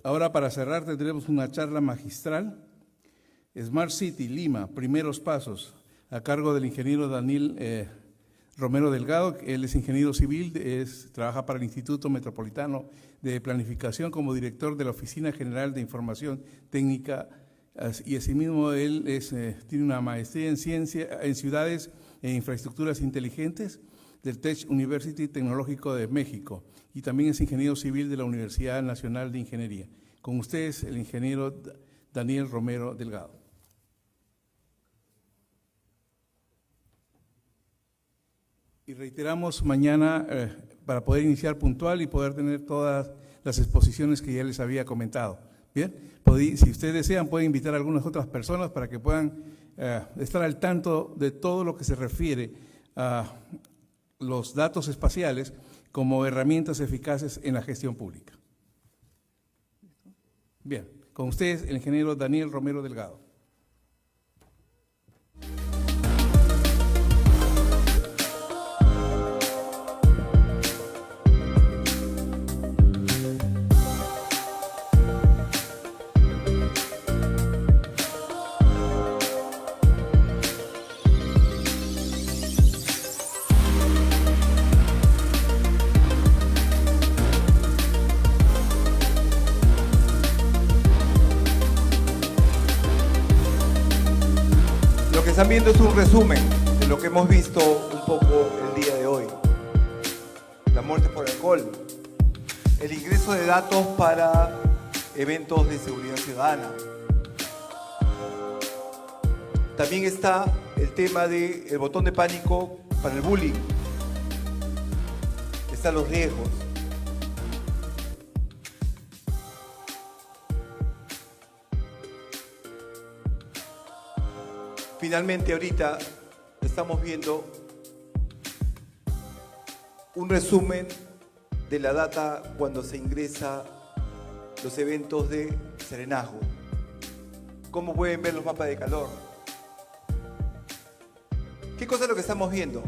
Ahora, para cerrar, tendremos una charla magistral, Smart City, Lima, primeros pasos, a cargo del ingeniero Daniel Romero Delgado. Él es ingeniero civil, trabaja para el Instituto Metropolitano de Planificación como director de la Oficina General de Información Técnica, y asimismo él tiene una maestría en ciudades e infraestructuras inteligentes del Tech University Tecnológico de México, y también es ingeniero civil de la Universidad Nacional de Ingeniería. Con ustedes, el ingeniero Daniel Romero Delgado. Y reiteramos mañana para poder iniciar puntual y poder tener todas las exposiciones que ya les había comentado. Bien, si ustedes desean, pueden invitar a algunas otras personas para que puedan estar al tanto de todo lo que se refiere a los datos espaciales como herramientas eficaces en la gestión pública. Bien, con ustedes el ingeniero Daniel Romero Delgado. Están viendo es un resumen de lo que hemos visto un poco el día de hoy. La muerte por alcohol, el ingreso de datos para eventos de seguridad ciudadana. También está el tema del botón de pánico para el bullying. Están los riesgos. Finalmente, ahorita estamos viendo un resumen de la data cuando se ingresa los eventos de serenazgo. ¿Cómo pueden ver los mapas de calor? ¿Qué cosa es lo que estamos viendo?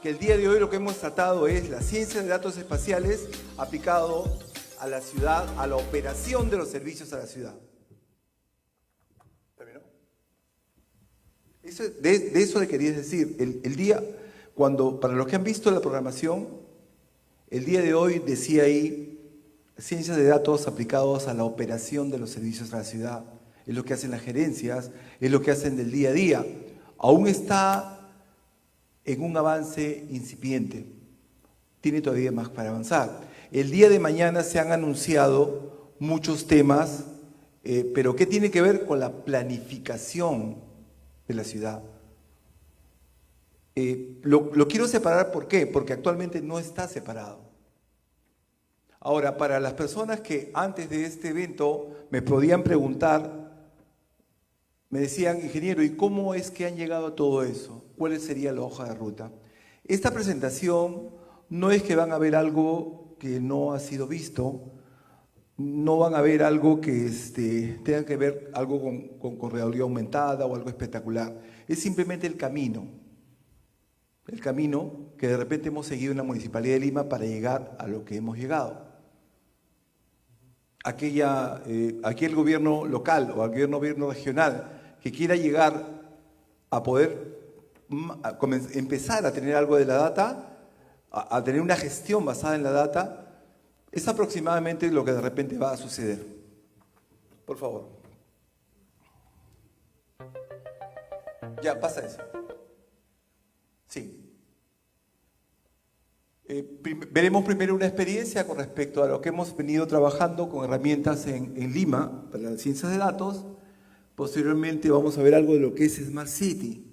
Que el día de hoy lo que hemos tratado es la ciencia de datos espaciales aplicado a la ciudad, a la operación de los servicios a la ciudad. De eso le quería decir, el día, para los que han visto la programación, el día de hoy decía ahí, ciencias de datos aplicados a la operación de los servicios a la ciudad, es lo que hacen las gerencias, es lo que hacen del día a día. Aún está en un avance incipiente, tiene todavía más para avanzar. El día de mañana se han anunciado muchos temas, pero ¿qué tiene que ver con la planificación de la ciudad? Lo quiero separar, ¿por qué? Porque actualmente no está separado. Ahora, para las personas que antes de este evento me podían preguntar, me decían, ingeniero, ¿y cómo es que han llegado a todo eso? ¿Cuál sería la hoja de ruta? Esta presentación no es que van a ver algo que no ha sido visto, no van a ver algo que tenga que ver algo con realidad aumentada o algo espectacular. Es simplemente el camino que de repente hemos seguido en la Municipalidad de Lima para llegar a lo que hemos llegado. Aquel gobierno local o aquel gobierno regional que quiera llegar a poder empezar a tener algo de la data, a tener una gestión basada en la data, es aproximadamente lo que de repente va a suceder. Por favor. Ya, pasa eso. Sí. Veremos primero una experiencia con respecto a lo que hemos venido trabajando con herramientas en Lima para las ciencias de datos. Posteriormente vamos a ver algo de lo que es Smart City.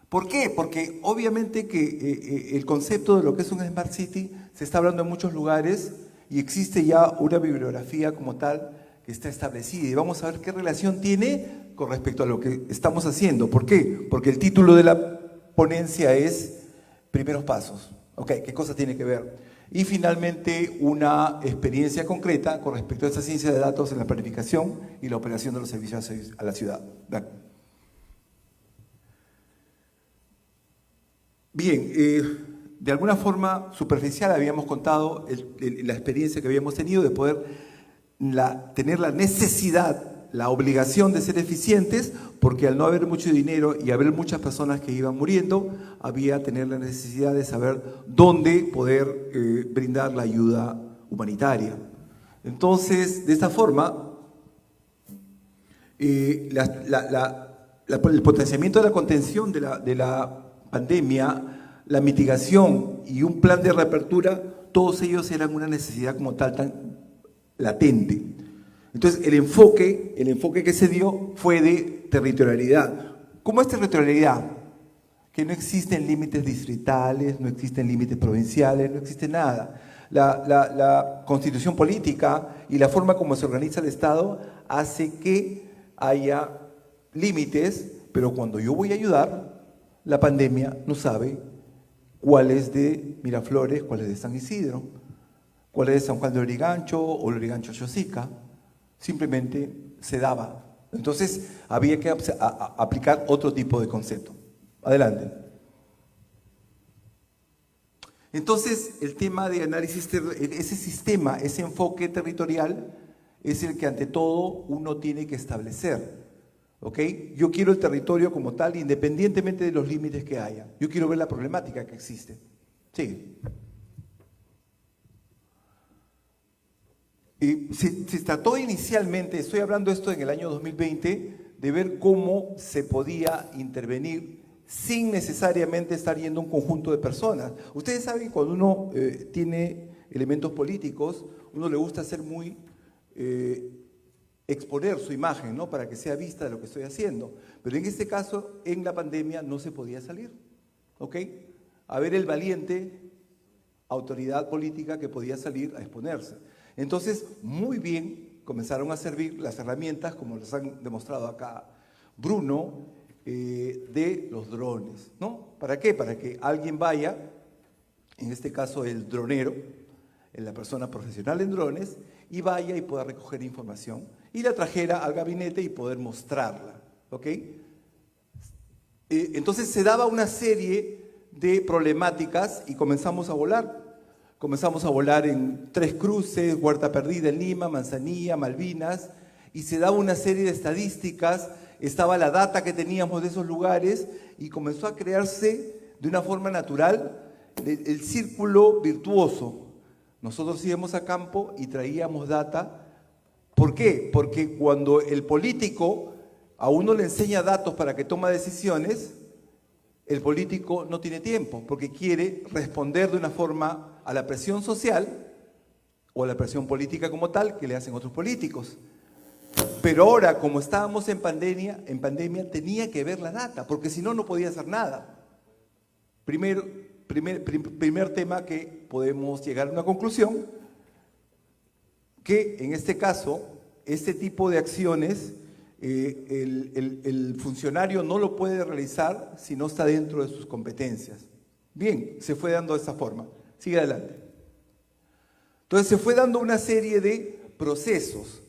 ¿Por qué? Porque obviamente que el concepto de lo que es un Smart City se está hablando en muchos lugares y existe ya una bibliografía como tal que está establecida. Y vamos a ver qué relación tiene con respecto a lo que estamos haciendo. ¿Por qué? Porque el título de la ponencia es Primeros Pasos. Ok, ¿qué cosa tiene que ver? Y finalmente una experiencia concreta con respecto a esta ciencia de datos en la planificación y la operación de los servicios a la ciudad. Bien, de alguna forma superficial habíamos contado la experiencia que habíamos tenido de poder tener la necesidad, la obligación de ser eficientes, porque al no haber mucho dinero y haber muchas personas que iban muriendo, había tener la necesidad de saber dónde poder brindar la ayuda humanitaria. Entonces, de esta forma, el potenciamiento de la contención de la pandemia, la mitigación y un plan de reapertura, todos ellos eran una necesidad como tal tan latente. Entonces, el enfoque que se dio fue de territorialidad. ¿Cómo es territorialidad? Que no existen límites distritales, no existen límites provinciales, no existe nada. La constitución política y la forma como se organiza el Estado hace que haya límites, pero cuando yo voy a ayudar, la pandemia no sabe cuál es de Miraflores, cuál es de San Isidro, cuál es de San Juan de Lurigancho o Lurigancho-Chosica. Simplemente se daba. Entonces había que aplicar otro tipo de concepto. Adelante. Entonces el tema de análisis, ese sistema, ese enfoque territorial es el que ante todo uno tiene que establecer. ¿Ok? Yo quiero el territorio como tal, independientemente de los límites que haya. Yo quiero ver la problemática que existe. Sí. Se trató inicialmente, estoy hablando esto en el año 2020, de ver cómo se podía intervenir sin necesariamente estar yendo a un conjunto de personas. Ustedes saben que cuando uno tiene elementos políticos, uno le gusta hacer muy, exponer su imagen, ¿no? Para que sea vista de lo que estoy haciendo. Pero en este caso, en la pandemia no se podía salir, ¿ok? A ver el valiente autoridad política que podía salir a exponerse. Entonces, muy bien, comenzaron a servir las herramientas, como les han demostrado acá Bruno, de los drones, ¿no? ¿Para qué? Para que alguien vaya, en este caso el dronero, la persona profesional en drones, y vaya y pueda recoger información y la trajera al gabinete y poder mostrarla, ¿ok? Entonces se daba una serie de problemáticas y comenzamos a volar. Comenzamos a volar en Tres Cruces, Huerta Perdida en Lima, Manzanilla, Malvinas, y se daba una serie de estadísticas, estaba la data que teníamos de esos lugares y comenzó a crearse de una forma natural el círculo virtuoso. Nosotros íbamos a campo y traíamos data. ¿Por qué? Porque cuando el político a uno le enseña datos para que tome decisiones, el político no tiene tiempo, porque quiere responder de una forma a la presión social o a la presión política como tal que le hacen otros políticos. Pero ahora, como estábamos en pandemia tenía que ver la data, porque si no, no podía hacer nada. Primer tema que podemos llegar a una conclusión, que en este caso, este tipo de acciones, el funcionario no lo puede realizar si no está dentro de sus competencias. Bien, se fue dando de esa forma. Sigue adelante. Entonces se fue dando una serie de procesos.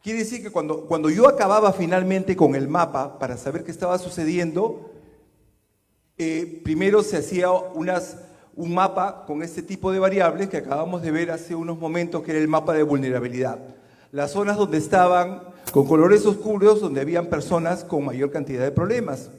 Quiere decir que cuando yo acababa finalmente con el mapa para saber qué estaba sucediendo, primero se hacía un mapa con este tipo de variables que acabamos de ver hace unos momentos, que era el mapa de vulnerabilidad. Las zonas donde estaban con colores oscuros, donde habían personas con mayor cantidad de problemas.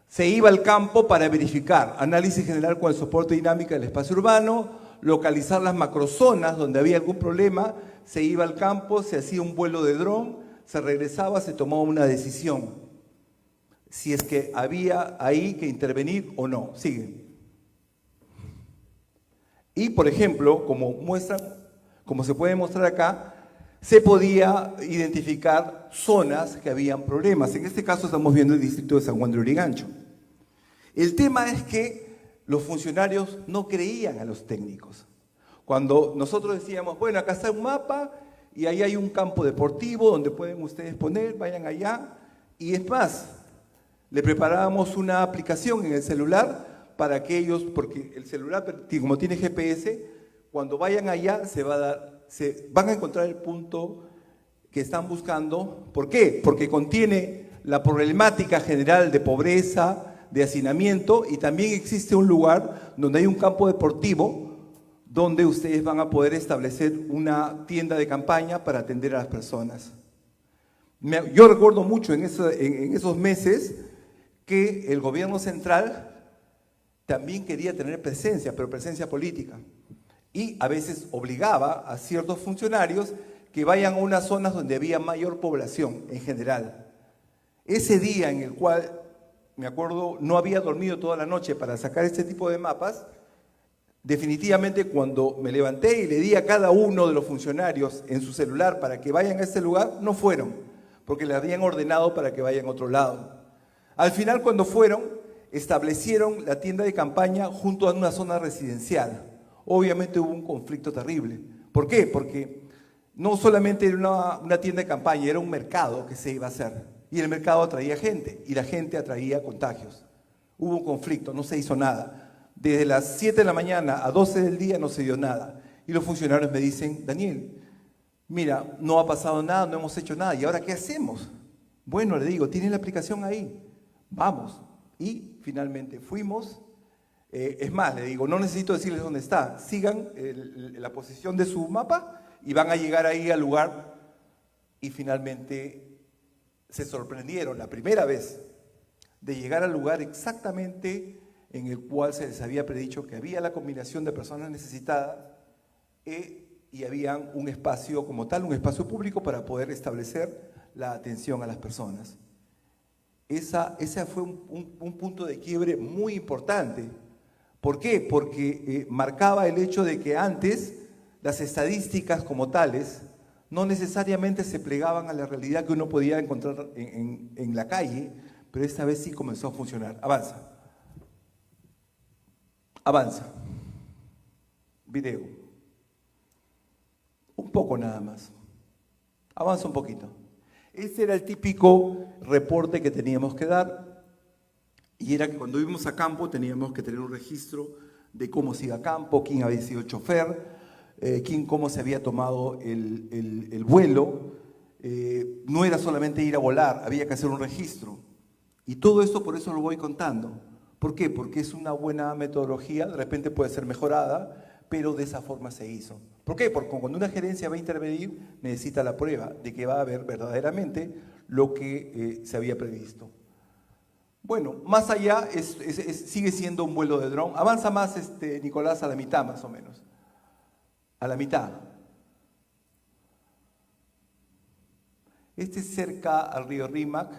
Se iba al campo para verificar, análisis general con el soporte dinámico del espacio urbano, localizar las macrozonas donde había algún problema, se iba al campo, se hacía un vuelo de dron, se regresaba, se tomaba una decisión, si es que había ahí que intervenir o no. Sigue. Y, por ejemplo, como se puede mostrar acá, se podía identificar zonas que habían problemas. En este caso estamos viendo el distrito de San Juan de Lurigancho. El tema es que los funcionarios no creían a los técnicos. Cuando nosotros decíamos, bueno, acá está un mapa y ahí hay un campo deportivo donde pueden ustedes poner, vayan allá. Y es más, le preparábamos una aplicación en el celular para que ellos, porque el celular, como tiene GPS, cuando vayan allá van a encontrar el punto que están buscando. ¿Por qué? Porque contiene la problemática general de pobreza, de hacinamiento, y también existe un lugar donde hay un campo deportivo donde ustedes van a poder establecer una tienda de campaña para atender a las personas. Yo recuerdo mucho en esos meses que el gobierno central también quería tener presencia, pero presencia política. Y a veces obligaba a ciertos funcionarios que vayan a unas zonas donde había mayor población en general. Ese día en el cual, me acuerdo, no había dormido toda la noche para sacar este tipo de mapas, definitivamente cuando me levanté y le di a cada uno de los funcionarios en su celular para que vayan a este lugar, no fueron, porque le habían ordenado para que vayan a otro lado. Al final, cuando fueron, establecieron la tienda de campaña junto a una zona residencial. Obviamente hubo un conflicto terrible. ¿Por qué? Porque no solamente era una tienda de campaña, era un mercado que se iba a hacer. Y el mercado atraía gente, y la gente atraía contagios. Hubo un conflicto, no se hizo nada. Desde las 7 de la mañana a 12 del día no se dio nada. Y los funcionarios me dicen, Daniel, mira, no ha pasado nada, no hemos hecho nada. ¿Y ahora qué hacemos? Bueno, le digo, ¿tienen la aplicación ahí? Vamos. Y finalmente fuimos. Es más, le digo, no necesito decirles dónde está. Sigan la posición de su mapa y van a llegar ahí al lugar. Y finalmente se sorprendieron la primera vez de llegar al lugar exactamente en el cual se les había predicho que había la combinación de personas necesitadas y había un espacio como tal, un espacio público para poder establecer la atención a las personas. Ese fue un punto de quiebre muy importante. ¿Por qué? Porque marcaba el hecho de que antes las estadísticas como tales no necesariamente se plegaban a la realidad que uno podía encontrar en la calle, pero esta vez sí comenzó a funcionar. Avanza. Avanza. Video. Un poco nada más. Avanza un poquito. Este era el típico reporte que teníamos que dar y era que cuando íbamos a campo teníamos que tener un registro de cómo se iba a campo, quién había sido el chofer, cómo se había tomado el vuelo. No era solamente ir a volar, había que hacer un registro. Y todo esto por eso lo voy contando. ¿Por qué? Porque es una buena metodología, de repente puede ser mejorada, pero de esa forma se hizo. ¿Por qué? Porque cuando una gerencia va a intervenir, necesita la prueba de que va a haber verdaderamente lo que se había previsto. Bueno, más allá sigue siendo un vuelo de dron. Avanza más, Nicolás, a la mitad más o menos. A la mitad. Este es cerca al río Rímac.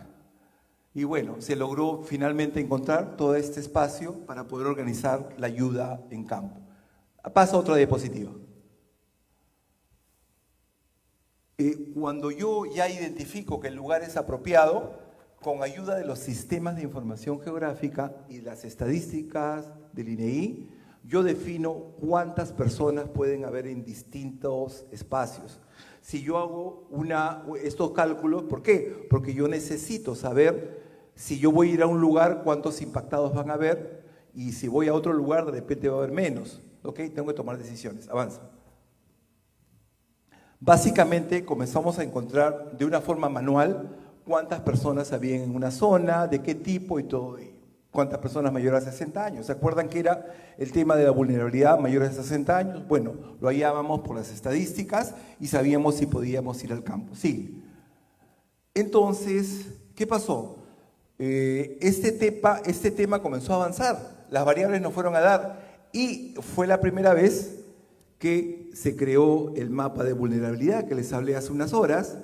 Y bueno, se logró finalmente encontrar todo este espacio para poder organizar la ayuda en campo. Pasa otra diapositiva. Cuando yo ya identifico que el lugar es apropiado, con ayuda de los sistemas de información geográfica y las estadísticas del INEI, yo defino cuántas personas pueden haber en distintos espacios. Si yo hago estos cálculos, ¿por qué? Porque yo necesito saber si yo voy a ir a un lugar, cuántos impactados van a haber, y si voy a otro lugar, de repente va a haber menos. ¿Ok? Tengo que tomar decisiones. Avanza. Básicamente comenzamos a encontrar de una forma manual cuántas personas había en una zona, de qué tipo y todo ello. Cuántas personas mayores de 60 años. ¿Se acuerdan que era el tema de la vulnerabilidad mayores de 60 años? Bueno, lo hallábamos por las estadísticas y sabíamos si podíamos ir al campo. Sí. Entonces, ¿qué pasó? Este tema comenzó a avanzar, las variables nos fueron a dar y fue la primera vez que se creó el mapa de vulnerabilidad que les hablé hace unas horas.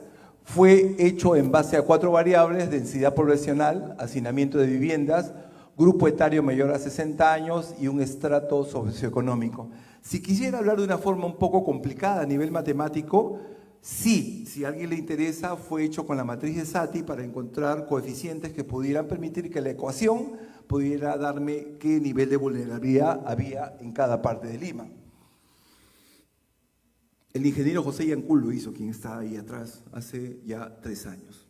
Fue hecho en base a 4 variables: densidad poblacional, hacinamiento de viviendas, grupo etario mayor a 60 años y un estrato socioeconómico. Si quisiera hablar de una forma un poco complicada a nivel matemático, sí, si a alguien le interesa, fue hecho con la matriz de Sati para encontrar coeficientes que pudieran permitir que la ecuación pudiera darme qué nivel de vulnerabilidad había en cada parte de Lima. El ingeniero José Yancul lo hizo, quien está ahí atrás, hace ya 3 años.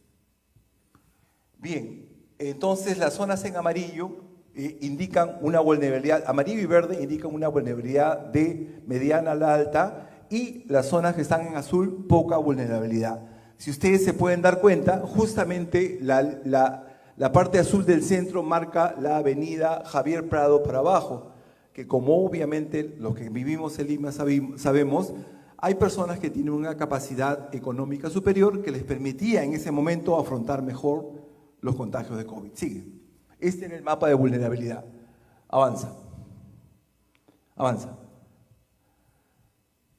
Bien, entonces las zonas en amarillo indican una vulnerabilidad, amarillo y verde indican una vulnerabilidad de mediana a la alta, y las zonas que están en azul, poca vulnerabilidad. Si ustedes se pueden dar cuenta, justamente la parte azul del centro marca la avenida Javier Prado para abajo, que como obviamente los que vivimos en Lima sabemos, hay personas que tienen una capacidad económica superior que les permitía en ese momento afrontar mejor los contagios de COVID. Sigue. Este es el mapa de vulnerabilidad. Avanza. Avanza.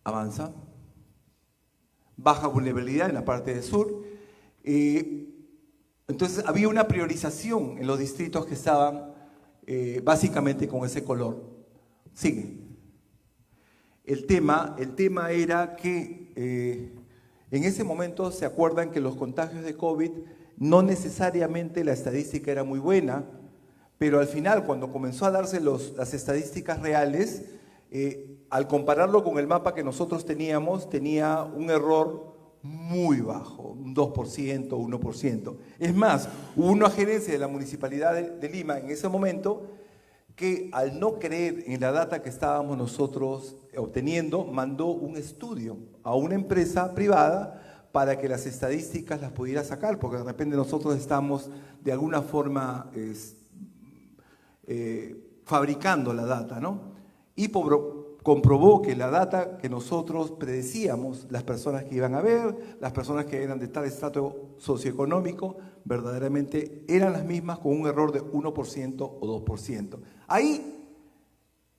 Avanza. Baja vulnerabilidad en la parte del sur. Entonces había una priorización en los distritos que estaban básicamente con ese color. Sigue. El tema era que en ese momento se acuerdan que los contagios de COVID no necesariamente la estadística era muy buena, pero al final cuando comenzó a darse las estadísticas reales, al compararlo con el mapa que nosotros teníamos, tenía un error muy bajo, un 2%, 1%. Es más, hubo una gerencia de la Municipalidad de Lima en ese momento que al no creer en la data que estábamos nosotros obteniendo, mandó un estudio a una empresa privada para que las estadísticas las pudiera sacar, porque de repente nosotros estamos de alguna forma fabricando la data, ¿no? Y comprobó que la data que nosotros predecíamos, las personas que iban a ver, las personas que eran de tal estrato socioeconómico, verdaderamente eran las mismas con un error de 1% o 2%. Ahí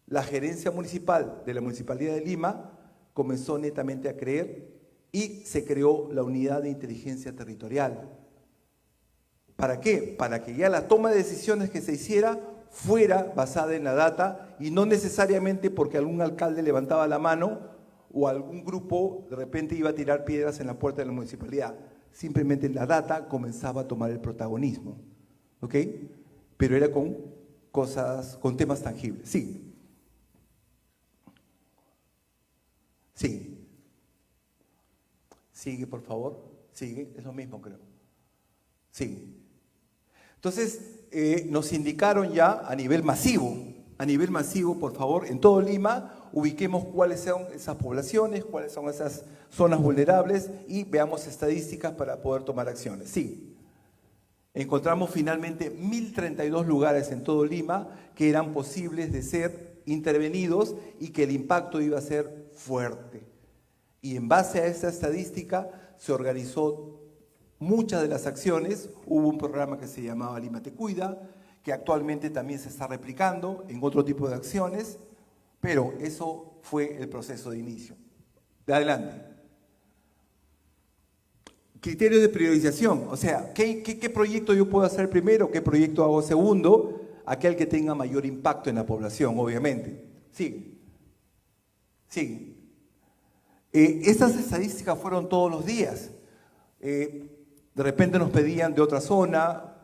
la gerencia municipal de la Municipalidad de Lima comenzó netamente a creer y se creó la unidad de inteligencia territorial. ¿Para qué? Para que ya la toma de decisiones que se hiciera fuera basada en la data y no necesariamente porque algún alcalde levantaba la mano o algún grupo de repente iba a tirar piedras en la puerta de la municipalidad. Simplemente la data comenzaba a tomar el protagonismo, ¿ok? Pero era con cosas, con temas tangibles. Sí. Sigue. Sigue, por favor. Sigue, es lo mismo creo. Sigue. Entonces, nos indicaron ya a nivel masivo, por favor, en todo Lima, ubiquemos cuáles son esas poblaciones, cuáles son esas zonas vulnerables y veamos estadísticas para poder tomar acciones. Sí, encontramos finalmente 1.032 lugares en todo Lima que eran posibles de ser intervenidos y que el impacto iba a ser fuerte. Y en base a esa estadística se organizó muchas de las acciones. Hubo un programa que se llamaba Lima Te Cuida, que actualmente también se está replicando en otro tipo de acciones, pero eso fue el proceso de inicio. De adelante. Criterios de priorización, o sea, ¿qué proyecto yo puedo hacer primero? ¿Qué proyecto hago segundo? Aquel que tenga mayor impacto en la población, obviamente. Sigue. Sigue. Estas estadísticas fueron todos los días. De repente nos pedían de otra zona,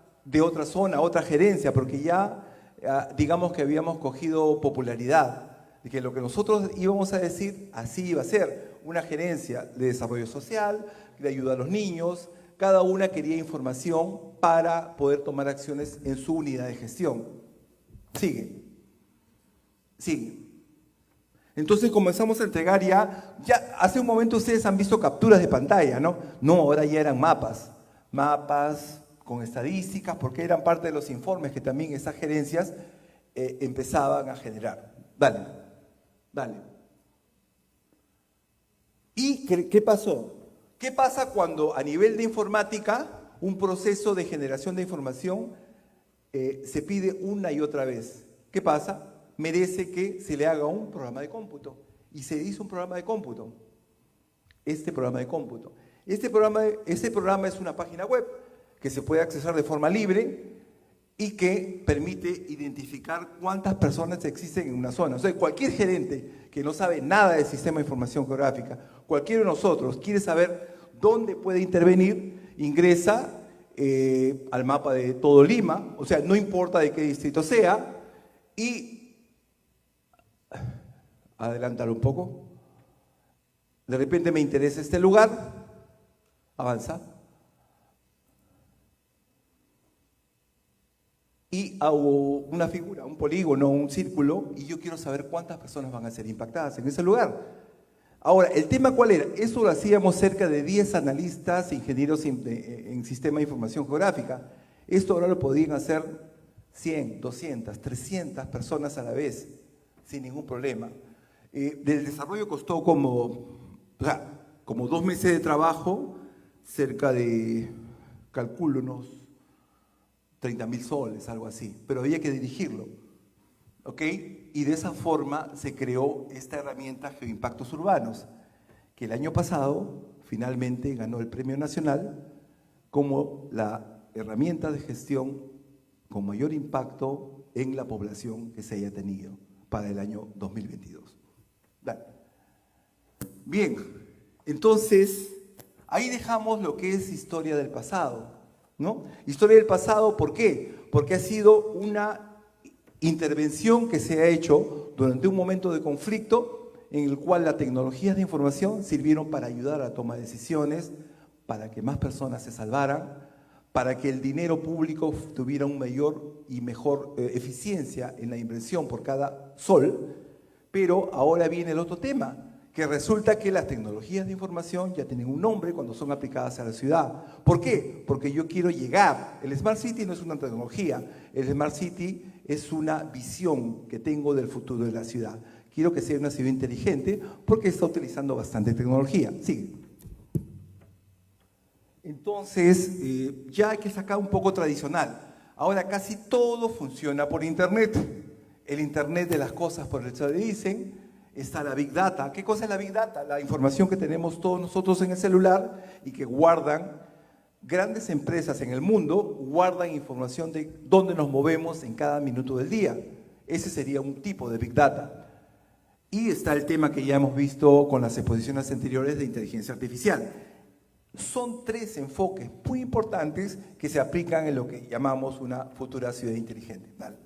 otra gerencia, porque ya digamos que habíamos cogido popularidad, de que lo que nosotros íbamos a decir, así iba a ser, una gerencia de desarrollo social, de ayuda a los niños, cada una quería información para poder tomar acciones en su unidad de gestión. Sigue. Sigue. Entonces comenzamos a entregar ya hace un momento ustedes han visto capturas de pantalla, ¿no? No, ahora ya eran mapas con estadísticas, porque eran parte de los informes que también esas gerencias empezaban a generar. Dale. ¿Y qué pasó? ¿Qué pasa cuando a nivel de informática, un proceso de generación de información se pide una y otra vez? ¿Qué pasa? Merece que se le haga un programa de cómputo. Y se hizo un programa de cómputo. Este programa de cómputo. Este programa es una página web que se puede accesar de forma libre y que permite identificar cuántas personas existen en una zona. O sea, cualquier gerente que no sabe nada del sistema de información geográfica, cualquiera de nosotros quiere saber dónde puede intervenir, ingresa al mapa de todo Lima, o sea, no importa de qué distrito sea, y adelantar un poco. De repente me interesa este lugar. Avanza. Y hago una figura, un polígono, un círculo, y yo quiero saber cuántas personas van a ser impactadas en ese lugar. Ahora, ¿el tema cuál era? Eso lo hacíamos cerca de 10 analistas, ingenieros en sistema de información geográfica. Esto ahora lo podían hacer 100, 200, 300 personas a la vez. sin ningún problema. Del desarrollo costó como 2 meses de trabajo, cerca de, calculo, unos 30.000 soles, algo así, pero había que dirigirlo, ¿ok? Y de esa forma se creó esta herramienta Geoimpactos Urbanos, que el año pasado finalmente ganó el Premio Nacional como la herramienta de gestión con mayor impacto en la población que se haya tenido para el año 2022. Dale. Bien, entonces ahí dejamos lo que es historia del pasado, ¿no? Historia del pasado, ¿por qué? Porque ha sido una intervención que se ha hecho durante un momento de conflicto en el cual las tecnologías de información sirvieron para ayudar a la toma de decisiones, para que más personas se salvaran, para que el dinero público tuviera un mayor y mejor eficiencia en la inversión por cada sol. Pero ahora viene el otro tema, que resulta que las tecnologías de información ya tienen un nombre cuando son aplicadas a la ciudad. ¿Por qué? Porque yo quiero llegar. El Smart City no es una tecnología, el Smart City es una visión que tengo del futuro de la ciudad. Quiero que sea una ciudad inteligente porque está utilizando bastante tecnología. Sigue. Entonces, ya hay que sacar un poco tradicional. Ahora casi todo funciona por Internet. El Internet de las cosas, por el hecho de dicen, está la Big Data. ¿Qué cosa es la Big Data? La información que tenemos todos nosotros en el celular y que guardan grandes empresas en el mundo, guardan información de dónde nos movemos en cada minuto del día. Ese sería un tipo de Big Data. Y está el tema que ya hemos visto con las exposiciones anteriores de inteligencia artificial. Son 3 enfoques muy importantes que se aplican en lo que llamamos una futura ciudad inteligente. ¿Vale?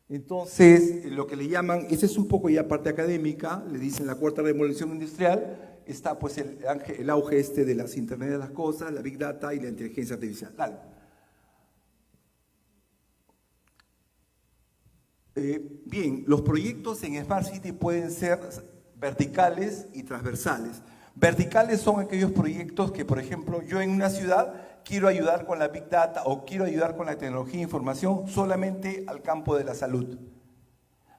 Entonces, lo que le llaman, esa es un poco ya parte académica, le dicen la cuarta revolución industrial, está pues el auge de las Internet de las cosas, la Big Data y la inteligencia artificial. Dale. Bien, los proyectos en Smart City pueden ser verticales y transversales. Verticales son aquellos proyectos que, por ejemplo, yo en una ciudad quiero ayudar con la Big Data o quiero ayudar con la tecnología de información solamente al campo de la salud.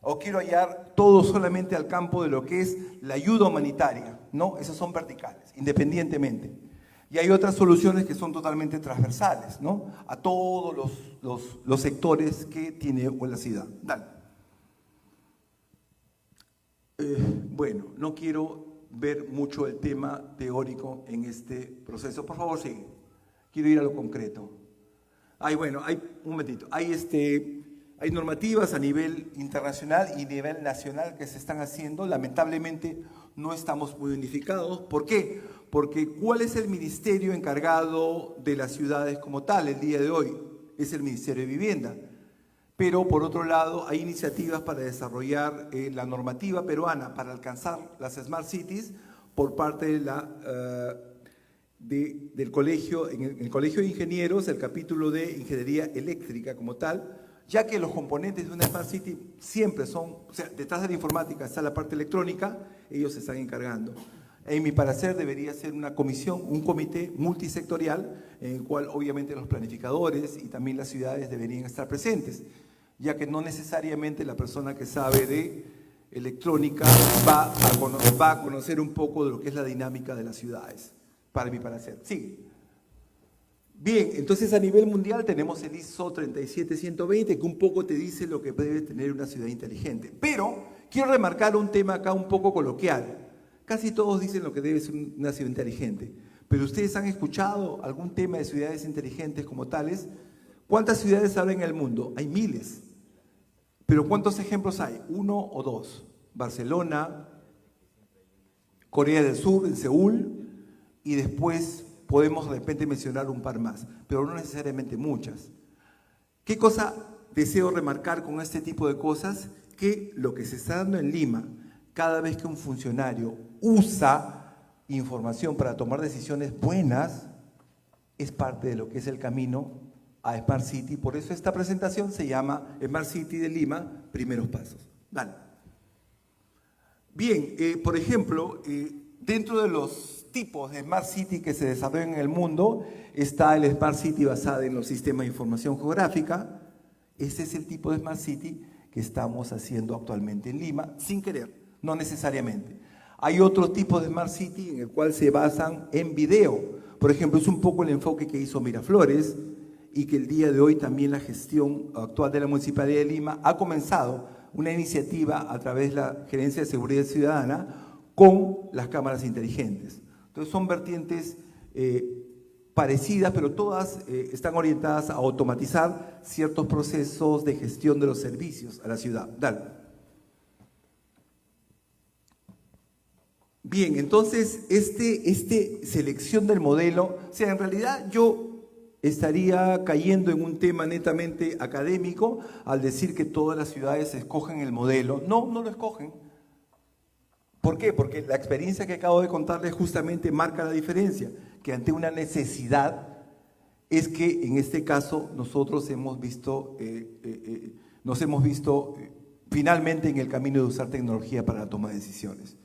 O quiero ayudar todo solamente al campo de lo que es la ayuda humanitaria, ¿no? Esos son verticales, independientemente. Y hay otras soluciones que son totalmente transversales, ¿no? A todos los sectores que tiene la ciudad. Dale. Bueno, no quiero ver mucho el tema teórico en este proceso. Por favor, sigue. Quiero ir a lo concreto. Un momentito. Hay normativas a nivel internacional y a nivel nacional que se están haciendo. Lamentablemente no estamos muy unificados. ¿Por qué? Porque ¿cuál es el ministerio encargado de las ciudades como tal el día de hoy? Es el Ministerio de Vivienda. Pero por otro lado hay iniciativas para desarrollar la normativa peruana para alcanzar las Smart Cities por parte de del colegio, en el Colegio de Ingenieros, el capítulo de Ingeniería Eléctrica como tal, ya que los componentes de una Smart City siempre son, o sea, detrás de la informática está la parte electrónica, ellos se están encargando. En mi parecer debería ser una comisión, un comité multisectorial en el cual obviamente los planificadores y también las ciudades deberían estar presentes, ya que no necesariamente la persona que sabe de electrónica va a conocer un poco de lo que es la dinámica de las ciudades, para mi parecer. Sigue. Bien, entonces a nivel mundial tenemos el ISO 37120 que un poco te dice lo que debe tener una ciudad inteligente. Pero quiero remarcar un tema acá un poco coloquial. Casi todos dicen lo que debe ser una ciudad inteligente, pero ustedes han escuchado algún tema de ciudades inteligentes como tales. ¿Cuántas ciudades hay en el mundo? Hay miles. Pero ¿cuántos ejemplos hay? 1 o 2. Barcelona, Corea del Sur, en Seúl, y después podemos de repente mencionar un par más, pero no necesariamente muchas. ¿Qué cosa deseo remarcar con este tipo de cosas? Que lo que se está dando en Lima, cada vez que un funcionario usa información para tomar decisiones buenas, es parte de lo que es el camino a Smart City. Por eso esta presentación se llama Smart City de Lima, primeros pasos. Dale. Bien, por ejemplo, dentro de los tipos de Smart City que se desarrollan en el mundo, está el Smart City basado en los sistemas de información geográfica. Ese es el tipo de Smart City que estamos haciendo actualmente en Lima, sin querer, no necesariamente. Hay otro tipo de Smart City en el cual se basan en video. Por ejemplo, es un poco el enfoque que hizo Miraflores y que el día de hoy también la gestión actual de la Municipalidad de Lima ha comenzado una iniciativa a través de la Gerencia de Seguridad Ciudadana con las cámaras inteligentes. Entonces son vertientes parecidas, pero todas están orientadas a automatizar ciertos procesos de gestión de los servicios a la ciudad. Dale. Bien, entonces, selección del modelo, o sea, en realidad yo estaría cayendo en un tema netamente académico al decir que todas las ciudades escogen el modelo. No, no lo escogen. ¿Por qué? Porque la experiencia que acabo de contarles justamente marca la diferencia, que ante una necesidad es que en este caso nosotros nos hemos visto finalmente en el camino de usar tecnología para la toma de decisiones.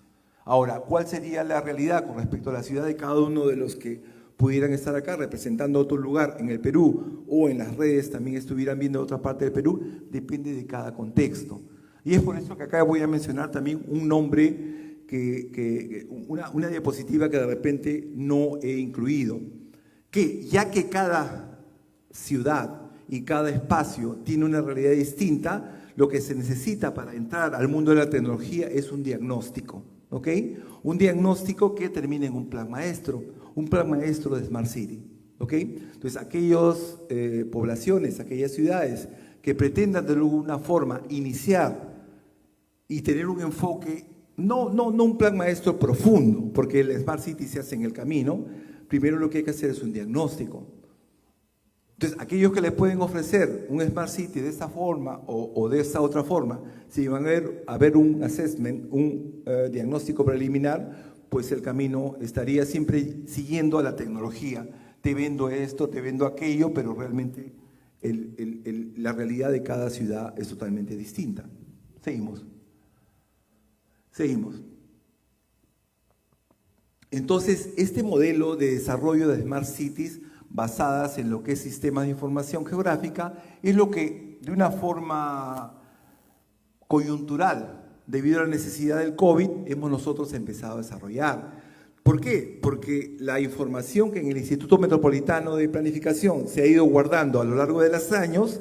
Ahora, ¿cuál sería la realidad con respecto a la ciudad de cada uno de los que pudieran estar acá representando otro lugar en el Perú o en las redes también estuvieran viendo otra parte del Perú? Depende de cada contexto. Y es por eso que acá voy a mencionar también un nombre, una diapositiva que de repente no he incluido, que ya que cada ciudad y cada espacio tiene una realidad distinta, lo que se necesita para entrar al mundo de la tecnología es un diagnóstico. ¿Ok? Un diagnóstico que termine en un plan maestro de Smart City. ¿Ok? Entonces, aquellas poblaciones, aquellas ciudades que pretendan de alguna forma iniciar y tener un enfoque, no un plan maestro profundo, porque el Smart City se hace en el camino, primero lo que hay que hacer es un diagnóstico. Entonces, aquellos que les pueden ofrecer un Smart City de esta forma o de esta otra forma, si van a ver un assessment, un diagnóstico preliminar, pues el camino estaría siempre siguiendo a la tecnología. Te vendo esto, te vendo aquello, pero realmente la realidad de cada ciudad es totalmente distinta. Seguimos. Entonces, este modelo de desarrollo de Smart Cities basadas en lo que es sistemas de información geográfica, es lo que de una forma coyuntural, debido a la necesidad del COVID, hemos nosotros empezado a desarrollar. ¿Por qué? Porque la información que en el Instituto Metropolitano de Planificación se ha ido guardando a lo largo de los años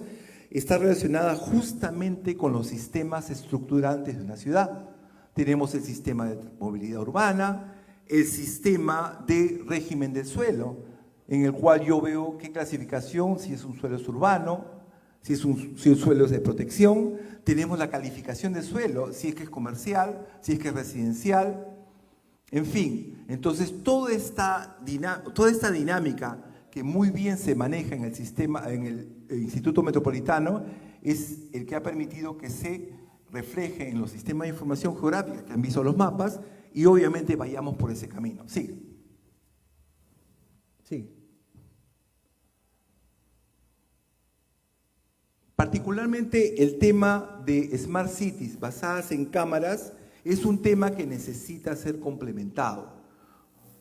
está relacionada justamente con los sistemas estructurantes de una ciudad. Tenemos el sistema de movilidad urbana, el sistema de régimen del suelo, en el cual yo veo qué clasificación, si es un suelo urbano, si el suelo es de protección. Tenemos la calificación de suelo, si es que es comercial, si es que es residencial, en fin. Entonces, toda esta dinámica que muy bien se maneja en el sistema, en el Instituto Metropolitano, es el que ha permitido que se refleje en los sistemas de información geográfica que han visto los mapas y obviamente vayamos por ese camino. Sigue. Particularmente el tema de Smart Cities basadas en cámaras es un tema que necesita ser complementado.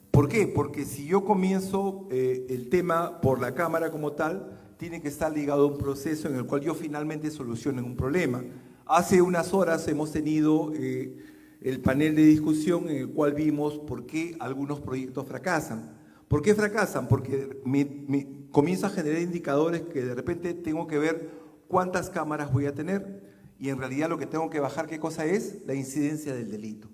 ¿Por qué? Porque si yo comienzo el tema por la cámara como tal, tiene que estar ligado a un proceso en el cual yo finalmente solucione un problema. Hace unas horas hemos tenido el panel de discusión en el cual vimos por qué algunos proyectos fracasan. ¿Por qué fracasan? Porque me comienzo a generar indicadores que de repente tengo que ver cuántas cámaras voy a tener y en realidad lo que tengo que bajar, ¿qué cosa es? La incidencia del delito.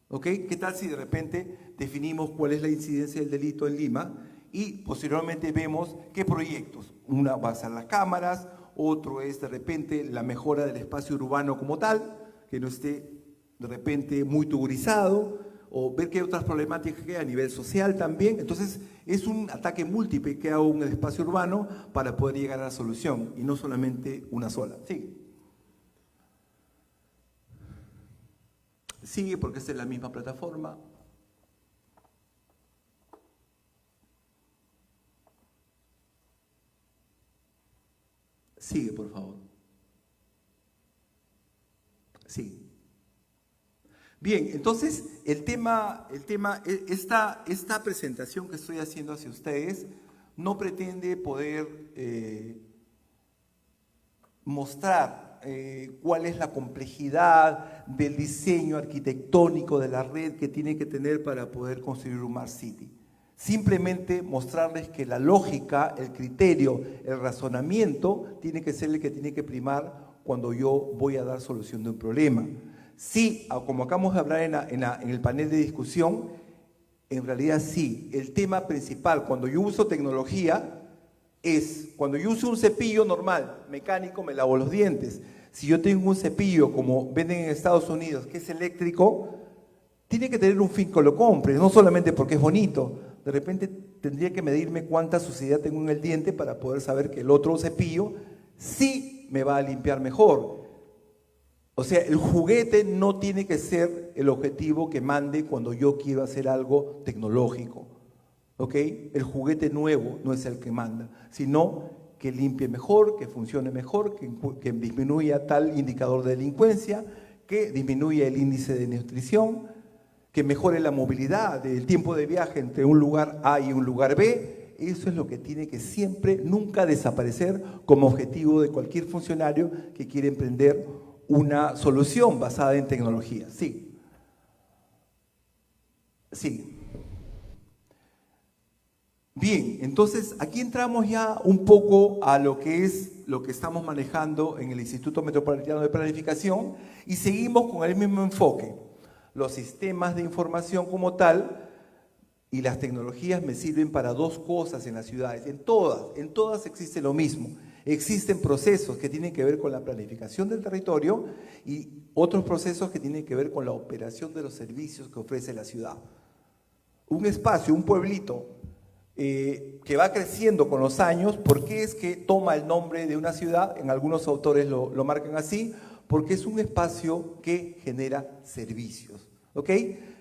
¿Ok? ¿Qué tal si de repente definimos cuál es la incidencia del delito en Lima y posteriormente vemos qué proyectos? Una va a ser las cámaras, otro es de repente la mejora del espacio urbano como tal, que no esté de repente muy tugurizado, o ver qué otras problemáticas que hay a nivel social también. Entonces, es un ataque múltiple que hago en el espacio urbano para poder llegar a la solución y no solamente una sola. Sigue porque esta es la misma plataforma. Sigue, por favor. Sigue. Bien, entonces esta presentación que estoy haciendo hacia ustedes no pretende poder mostrar cuál es la complejidad del diseño arquitectónico de la red que tiene que tener para poder construir un Smart City. Simplemente mostrarles que la lógica, el criterio, el razonamiento tiene que ser el que tiene que primar cuando yo voy a dar solución de un problema. Sí, como acabamos de hablar en el panel de discusión, en realidad sí, el tema principal cuando yo uso tecnología es, cuando yo uso un cepillo normal, mecánico, me lavo los dientes. Si yo tengo un cepillo, como venden en Estados Unidos, que es eléctrico, tiene que tener un fin que lo compre, no solamente porque es bonito. De repente tendría que medirme cuánta suciedad tengo en el diente para poder saber que el otro cepillo sí me va a limpiar mejor. O sea, el juguete no tiene que ser el objetivo que mande cuando yo quiero hacer algo tecnológico. ¿Ok? El juguete nuevo no es el que manda, sino que limpie mejor, que funcione mejor, que disminuya tal indicador de delincuencia, que disminuya el índice de nutrición, que mejore la movilidad, el tiempo de viaje entre un lugar A y un lugar B. Eso es lo que tiene que siempre, nunca desaparecer como objetivo de cualquier funcionario que quiere emprender una solución basada en tecnología. Sí. Sí. Bien, entonces aquí entramos ya un poco a lo que es lo que estamos manejando en el Instituto Metropolitano de Planificación y seguimos con el mismo enfoque. Los sistemas de información como tal y las tecnologías me sirven para dos cosas en las ciudades. En todas existe lo mismo. Existen procesos que tienen que ver con la planificación del territorio y otros procesos que tienen que ver con la operación de los servicios que ofrece la ciudad. Un espacio, un pueblito que va creciendo con los años, ¿por qué es que toma el nombre de una ciudad? En algunos autores lo marcan así, porque es un espacio que genera servicios, ¿ok?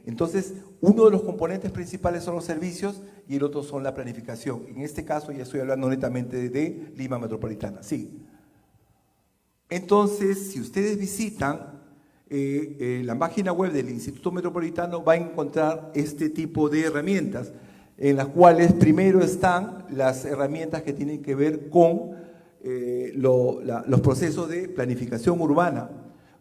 Entonces, uno de los componentes principales son los servicios y el otro son la planificación. En este caso ya estoy hablando netamente de Lima Metropolitana, sí. Entonces, si ustedes visitan la página web del Instituto Metropolitano, va a encontrar este tipo de herramientas, en las cuales primero están las herramientas que tienen que ver con los procesos de planificación urbana.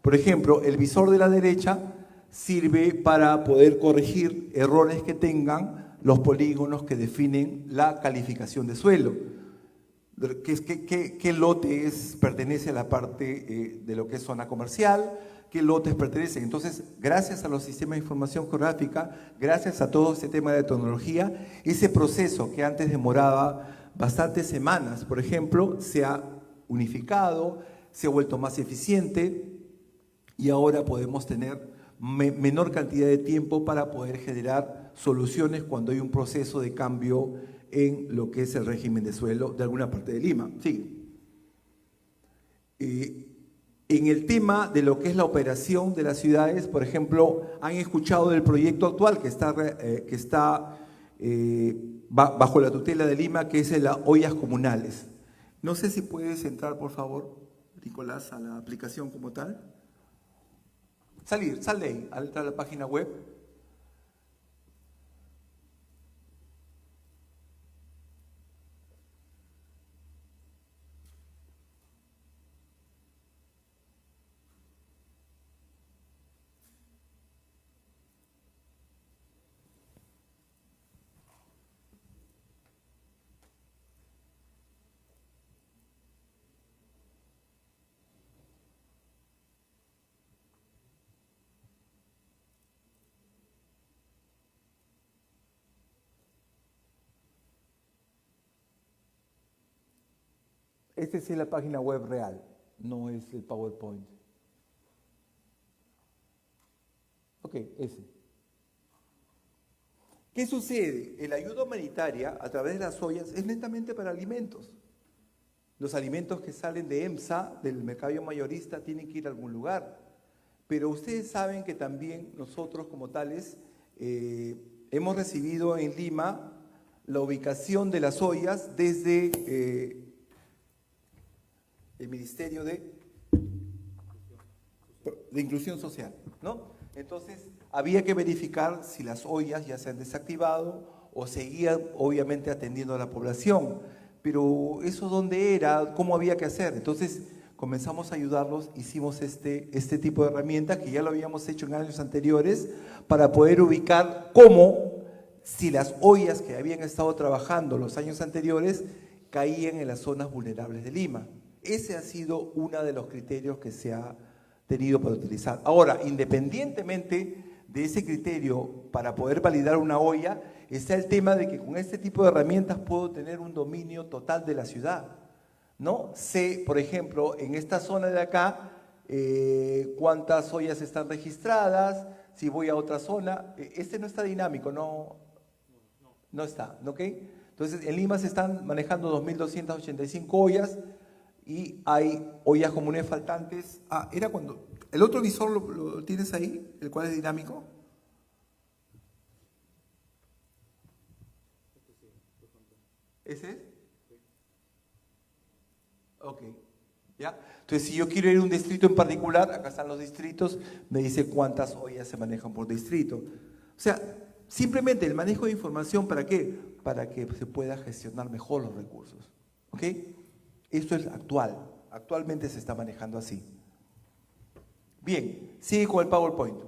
Por ejemplo, el visor de la derecha sirve para poder corregir errores que tengan los polígonos que definen la calificación de suelo. ¿Qué lote pertenece a la parte de lo que es zona comercial? ¿Qué lotes pertenecen? Entonces, gracias a los sistemas de información geográfica, gracias a todo este tema de tecnología, ese proceso que antes demoraba bastantes semanas, por ejemplo, se ha unificado, se ha vuelto más eficiente y ahora podemos tener menor cantidad de tiempo para poder generar soluciones cuando hay un proceso de cambio en lo que es el régimen de suelo de alguna parte de Lima. Sí. En el tema de lo que es la operación de las ciudades, por ejemplo, han escuchado del proyecto actual que está bajo la tutela de Lima, que es las ollas comunales. No sé si puedes entrar, por favor, Nicolás, a la aplicación como tal. Sal de ahí, al entrar a la página web. Esta sí es la página web real, no es el PowerPoint. Ok, ese. ¿Qué sucede? La ayuda humanitaria a través de las ollas es netamente para alimentos. Los alimentos que salen de EMSA, del mercado mayorista, tienen que ir a algún lugar. Pero ustedes saben que también nosotros como tales hemos recibido en Lima la ubicación de las ollas desde el Ministerio de Inclusión Social, ¿no? Entonces, había que verificar si las ollas ya se han desactivado o seguían, obviamente, atendiendo a la población. Pero eso dónde era, cómo había que hacer. Entonces, comenzamos a ayudarlos, hicimos este tipo de herramientas que ya lo habíamos hecho en años anteriores para poder ubicar cómo, si las ollas que habían estado trabajando los años anteriores caían en las zonas vulnerables de Lima. Ese ha sido uno de los criterios que se ha tenido para utilizar. Ahora, independientemente de ese criterio para poder validar una olla, está el tema de que con este tipo de herramientas puedo tener un dominio total de la ciudad, ¿no? Sé, por ejemplo, en esta zona de acá, cuántas ollas están registradas, si voy a otra zona, este no está dinámico, no está, ¿ok? Entonces, en Lima se están manejando 2.285 ollas y hay ollas comunes faltantes. Era cuando… ¿El otro visor lo tienes ahí, el cual es dinámico? ¿Ese es? Ok, ¿ya? Entonces, si yo quiero ir a un distrito en particular, acá están los distritos, me dice cuántas ollas se manejan por distrito. O sea, simplemente el manejo de información, ¿para qué? Para que se pueda gestionar mejor los recursos, ¿ok? Esto es actualmente se está manejando así. Bien, sigue con el PowerPoint.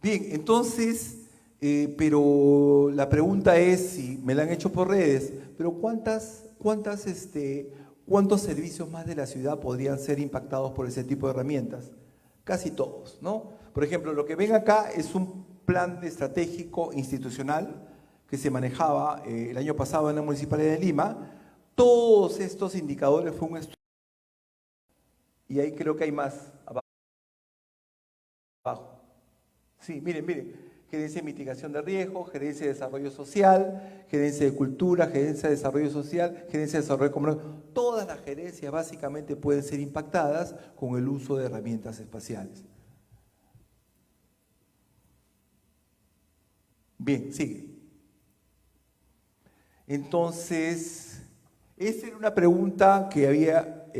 Bien, entonces… pero la pregunta es, si me la han hecho por redes, pero ¿cuántos servicios más de la ciudad podrían ser impactados por ese tipo de herramientas? Casi todos, ¿no? Por ejemplo, lo que ven acá es un plan estratégico institucional que se manejaba el año pasado en la Municipalidad de Lima. Todos estos indicadores fue un estudio. Y ahí creo que hay más abajo. Sí, miren. Gerencia de mitigación de riesgo, gerencia de desarrollo social, gerencia de cultura, gerencia de desarrollo social, gerencia de desarrollo económico. Todas las gerencias básicamente pueden ser impactadas con el uso de herramientas espaciales. Bien, sigue. Entonces, esa era una pregunta que había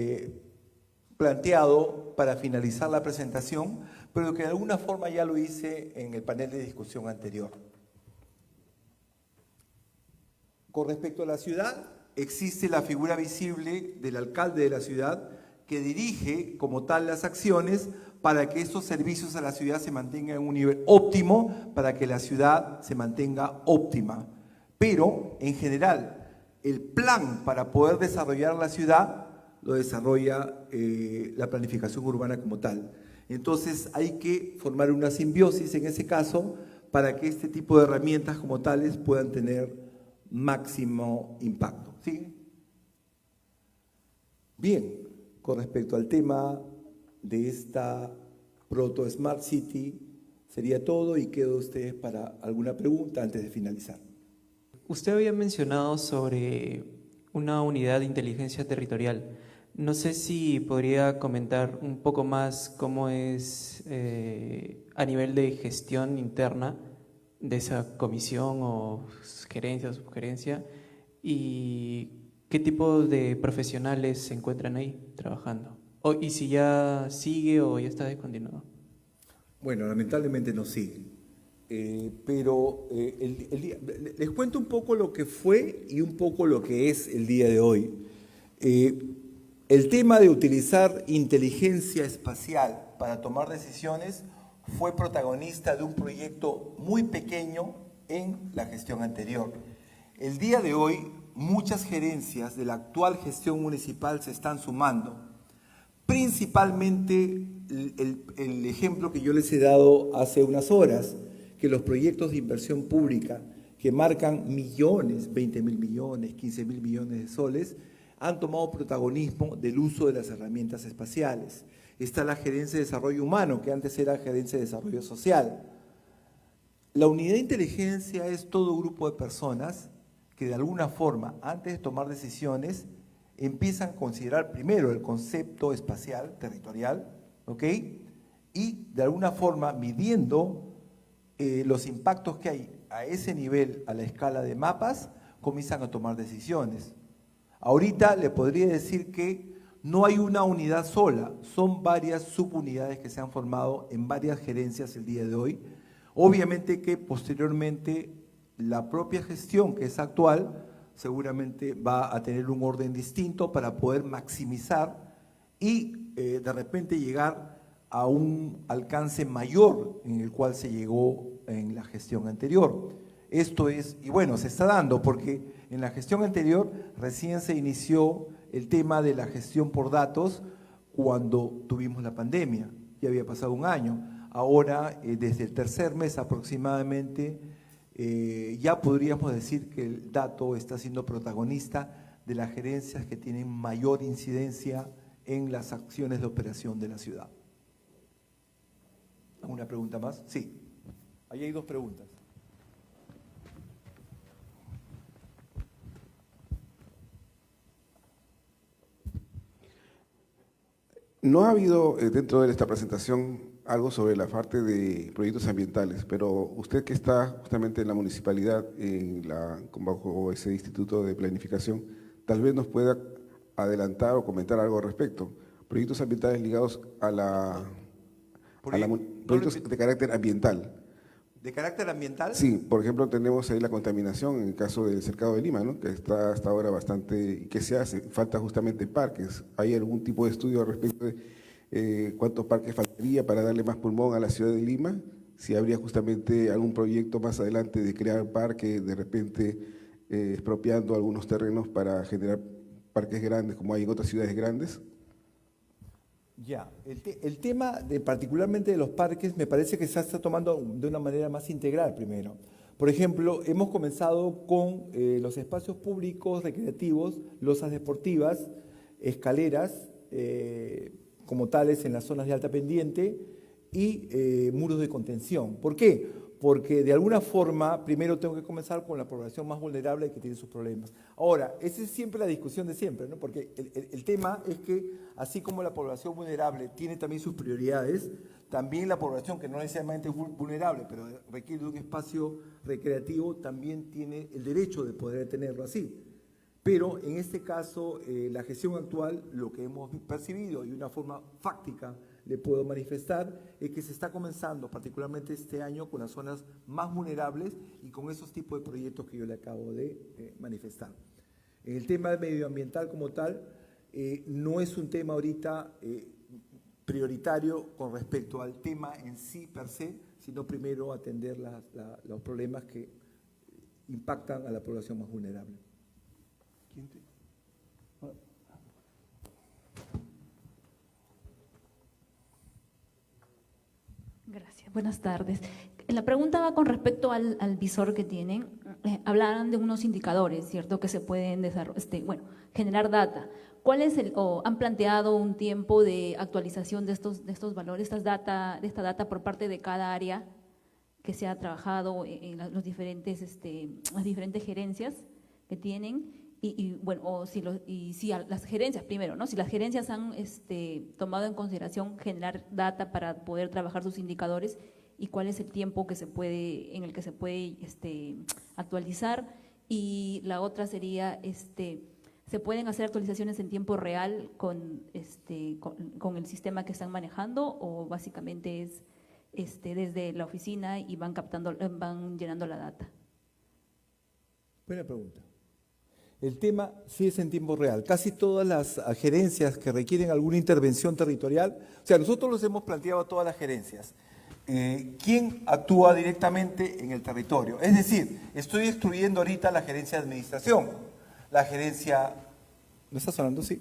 planteado para finalizar la presentación, pero que de alguna forma ya lo hice en el panel de discusión anterior. Con respecto a la ciudad, existe la figura visible del alcalde de la ciudad que dirige como tal las acciones para que estos servicios a la ciudad se mantengan en un nivel óptimo, para que la ciudad se mantenga óptima. Pero, en general, el plan para poder desarrollar la ciudad lo desarrolla la planificación urbana como tal. Entonces hay que formar una simbiosis en ese caso para que este tipo de herramientas como tales puedan tener máximo impacto. ¿Sí? Bien, con respecto al tema de esta Proto Smart City, sería todo y quedo a ustedes para alguna pregunta antes de finalizar. Usted había mencionado sobre una unidad de inteligencia territorial. No sé si podría comentar un poco más cómo es a nivel de gestión interna de esa comisión o gerencia o subgerencia y qué tipo de profesionales se encuentran ahí trabajando. Y si ya sigue o ya está descontinuado. Bueno, lamentablemente no sigue. Pero les cuento un poco lo que fue y un poco lo que es el día de hoy. El tema de utilizar inteligencia espacial para tomar decisiones fue protagonista de un proyecto muy pequeño en la gestión anterior. El día de hoy, muchas gerencias de la actual gestión municipal se están sumando. Principalmente el ejemplo que yo les he dado hace unas horas, que los proyectos de inversión pública que marcan millones, 20.000 millones, 15.000 millones de soles, han tomado protagonismo del uso de las herramientas espaciales. Está la gerencia de desarrollo humano, que antes era gerencia de desarrollo social. La unidad de inteligencia es todo grupo de personas que de alguna forma, antes de tomar decisiones, empiezan a considerar primero el concepto espacial, territorial, ¿ok? Y de alguna forma, midiendo los impactos que hay a ese nivel, a la escala de mapas, comienzan a tomar decisiones. Ahorita le podría decir que no hay una unidad sola, son varias subunidades que se han formado en varias gerencias el día de hoy. Obviamente que posteriormente la propia gestión que es actual seguramente va a tener un orden distinto para poder maximizar y de repente llegar a un alcance mayor en el cual se llegó en la gestión anterior. Esto es, y bueno, se está dando porque en la gestión anterior recién se inició el tema de la gestión por datos cuando tuvimos la pandemia, ya había pasado un año. Ahora, desde el tercer mes aproximadamente, ya podríamos decir que el dato está siendo protagonista de las gerencias que tienen mayor incidencia en las acciones de operación de la ciudad. ¿Alguna pregunta más? Sí. Ahí hay dos preguntas. No ha habido dentro de esta presentación algo sobre la parte de proyectos ambientales, pero usted que está justamente en la municipalidad, bajo ese instituto de planificación, tal vez nos pueda adelantar o comentar algo al respecto. Proyectos ambientales ligados proyectos de carácter ambiental. ¿De carácter ambiental? Sí, por ejemplo, tenemos ahí la contaminación en el caso del Cercado de Lima, ¿no? Que está hasta ahora bastante, que se hace, falta justamente parques. ¿Hay algún tipo de estudio al respecto de cuántos parques faltaría para darle más pulmón a la ciudad de Lima? Si habría justamente algún proyecto más adelante de crear parques, de repente expropiando algunos terrenos para generar parques grandes como hay en otras ciudades grandes. Ya, el tema particularmente de los parques me parece que se está tomando de una manera más integral primero. Por ejemplo, hemos comenzado con los espacios públicos recreativos, losas deportivas, escaleras como tales en las zonas de alta pendiente y muros de contención. ¿Por qué? Porque de alguna forma primero tengo que comenzar con la población más vulnerable que tiene sus problemas. Ahora, esa es siempre la discusión de siempre, ¿no? Porque el tema es que así como la población vulnerable tiene también sus prioridades, también la población que no necesariamente es vulnerable, pero requiere de un espacio recreativo, también tiene el derecho de poder tenerlo así. Pero en este caso, la gestión actual, lo que hemos percibido y de una forma fáctica le puedo manifestar, es que se está comenzando, particularmente este año, con las zonas más vulnerables y con esos tipos de proyectos que yo le acabo de manifestar. En el tema medioambiental como tal, no es un tema ahorita prioritario con respecto al tema en sí per se, sino primero atender los problemas que impactan a la población más vulnerable. Gracias, buenas tardes. La pregunta va con respecto al visor que tienen. Hablaban de unos indicadores, ¿cierto?, que se pueden generar data. ¿Cuál es o han planteado un tiempo de actualización de estos valores, de esta data por parte de cada área que se ha trabajado en las diferentes gerencias que tienen? Si las gerencias, primero, ¿no? Si las gerencias han tomado en consideración generar data para poder trabajar sus indicadores y cuál es el tiempo en el que se puede actualizar. Y la otra sería, ¿se pueden hacer actualizaciones en tiempo real con el sistema que están manejando o básicamente es desde la oficina y van llenando la data? Buena pregunta. El tema sí es en tiempo real. Casi todas las gerencias que requieren alguna intervención territorial, o sea, nosotros los hemos planteado a todas las gerencias. ¿Quién actúa directamente en el territorio? Es decir, estoy excluyendo ahorita la gerencia de administración, la gerencia, ¿no está sonando? Sí.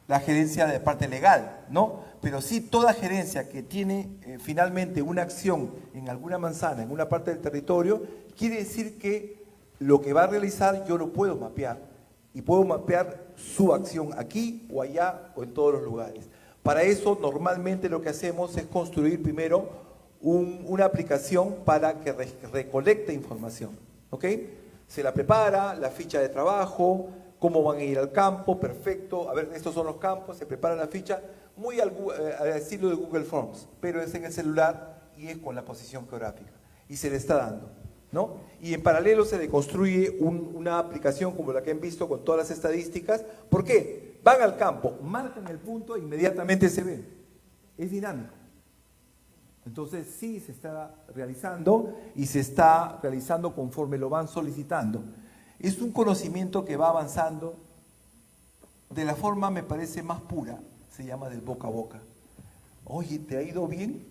La gerencia de parte legal, ¿no? Pero sí toda gerencia que tiene finalmente una acción en alguna manzana, en una parte del territorio, quiere decir que lo que va a realizar yo lo puedo mapear y puedo mapear su acción aquí o allá o en todos los lugares. Para eso normalmente lo que hacemos es construir primero una aplicación para que recolecte información, ¿ok? Se la prepara, la ficha de trabajo, cómo van a ir al campo, perfecto, a ver, estos son los campos, se prepara la ficha, muy al estilo de Google Forms, pero es en el celular y es con la posición geográfica y se le está dando, ¿no? Y en paralelo se le construye una aplicación como la que han visto con todas las estadísticas. ¿Por qué? Van al campo, marcan el punto e inmediatamente se ve. Es dinámico. Entonces sí se está realizando y se está realizando conforme lo van solicitando. es un conocimiento que va avanzando de la forma, me parece, más pura, se llama del boca a boca. Oye, ¿te ha ido bien?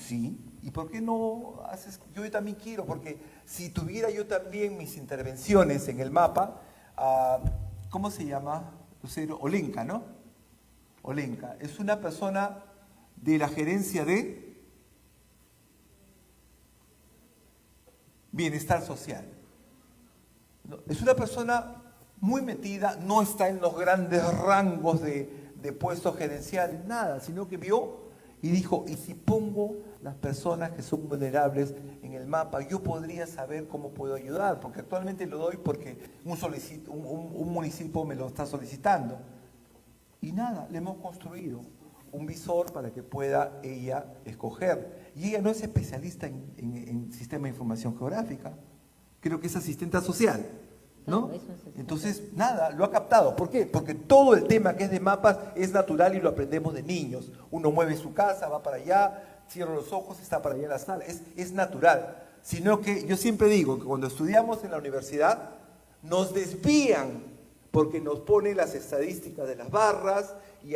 Sí. ¿Y por qué no haces? Yo también quiero, porque si tuviera yo también mis intervenciones en el mapa, ¿cómo se llama? Lucero, Olenka, ¿no? Olenka, es una persona de la gerencia de bienestar social. Es una persona muy metida, no está en los grandes rangos de puestos gerenciales, nada, sino que vio y dijo, ¿y si pongo las personas que son vulnerables en el mapa? Yo podría saber cómo puedo ayudar, porque actualmente lo doy porque un municipio me lo está solicitando. Y nada, le hemos construido un visor para que pueda ella escoger. Y ella no es especialista en sistema de información geográfica, creo que es asistente social, ¿no? Claro, eso es Entonces, nada, lo ha captado. ¿Por qué? Porque todo el tema que es de mapas es natural y lo aprendemos de niños. Uno mueve su casa, va para allá, cierra los ojos, está para allá en la sala. Es natural. Sino que yo siempre digo que cuando estudiamos en la universidad, nos desvían porque nos ponen las estadísticas de las barras y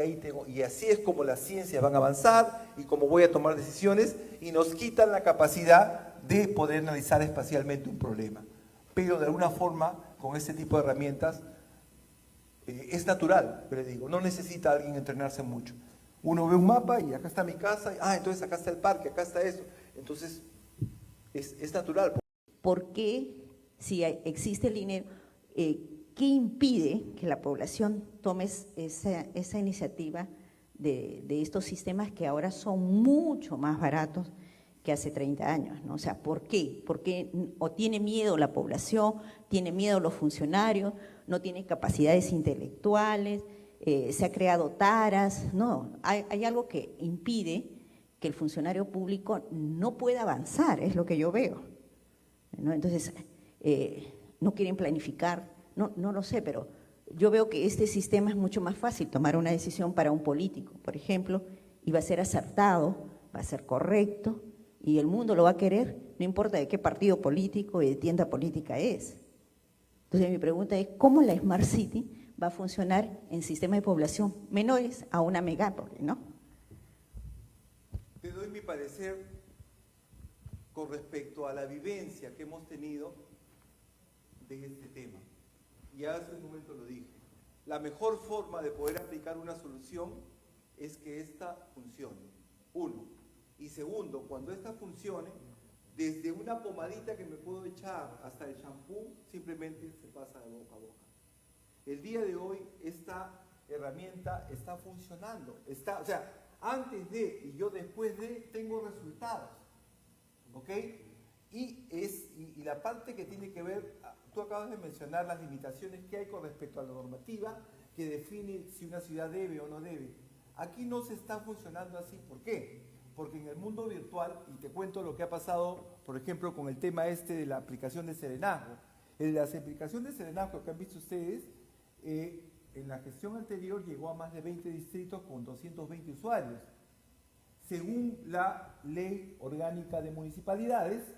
así es como las ciencias van a avanzar y como voy a tomar decisiones y nos quitan la capacidad de poder analizar espacialmente un problema. Pero de alguna forma, con este tipo de herramientas, es natural, pero digo, no necesita alguien entrenarse mucho. Uno ve un mapa y acá está mi casa, entonces acá está el parque, acá está eso. Entonces, es natural. ¿Por qué, si existe el dinero, qué impide que la población tome esa iniciativa de estos sistemas que ahora son mucho más baratos que hace 30 años, ¿no? O sea, ¿por qué? Porque o tiene miedo la población, tiene miedo los funcionarios, no tiene capacidades intelectuales, se ha creado taras, no, hay algo que impide que el funcionario público no pueda avanzar, es lo que yo veo, ¿no? Entonces, no quieren planificar, no lo sé, pero yo veo que este sistema es mucho más fácil tomar una decisión para un político, por ejemplo, y va a ser acertado, va a ser correcto, y el mundo lo va a querer, no importa de qué partido político y de tienda política es. Entonces mi pregunta es, ¿cómo la Smart City va a funcionar en sistemas de población menores a una megátropoli, ¿no? Te doy mi parecer con respecto a la vivencia que hemos tenido de este tema. Y hace un momento lo dije. La mejor forma de poder aplicar una solución es que ésta funcione. Uno. Y segundo, cuando esta funcione, desde una pomadita que me puedo echar hasta el champú, simplemente se pasa de boca a boca. El día de hoy esta herramienta está funcionando. O sea, antes de y yo después de, tengo resultados. ¿Ok? Y la parte que tiene que ver, tú acabas de mencionar las limitaciones que hay con respecto a la normativa que define si una ciudad debe o no debe. Aquí no se está funcionando así. ¿Por qué? Porque en el mundo virtual, y te cuento lo que ha pasado, por ejemplo, con el tema de la aplicación de Serenazgo. En la aplicación de Serenazgo que han visto ustedes, en la gestión anterior llegó a más de 20 distritos con 220 usuarios. Según la Ley Orgánica de Municipalidades,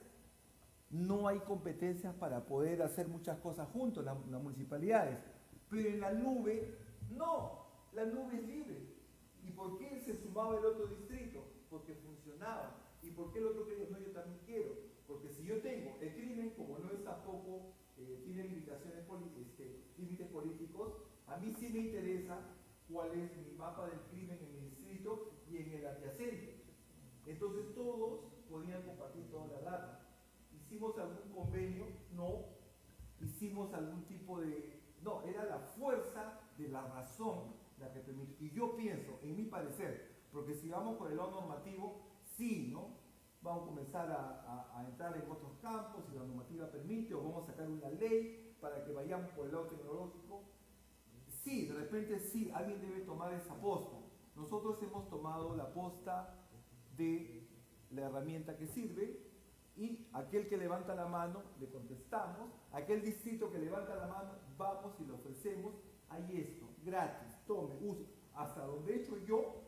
no hay competencias para poder hacer muchas cosas juntos las municipalidades. Pero en la nube, no, la nube es libre. ¿Y por qué se sumaba el otro distrito? Porque funcionaba. ¿Y por qué el otro quería? No, yo también quiero. Porque si yo tengo el crimen, como no es tampoco, tiene limitaciones, límites políticos, a mí sí me interesa cuál es mi mapa del crimen en mi distrito y en el adyacente. Entonces todos podían compartir toda la data. ¿Hicimos algún convenio? No. ¿Hicimos algún tipo de...? No, era la fuerza de la razón la que permite. Y yo pienso, en mi parecer, porque si vamos por el lado normativo, sí, ¿no? Vamos a comenzar a entrar en otros campos, si la normativa permite, o vamos a sacar una ley para que vayamos por el lado tecnológico. Sí, de repente sí, alguien debe tomar esa posta. Nosotros hemos tomado la posta de la herramienta que sirve y aquel que levanta la mano le contestamos, aquel distrito que levanta la mano, vamos y le ofrecemos, hay esto, gratis, tome, use, hasta donde he hecho yo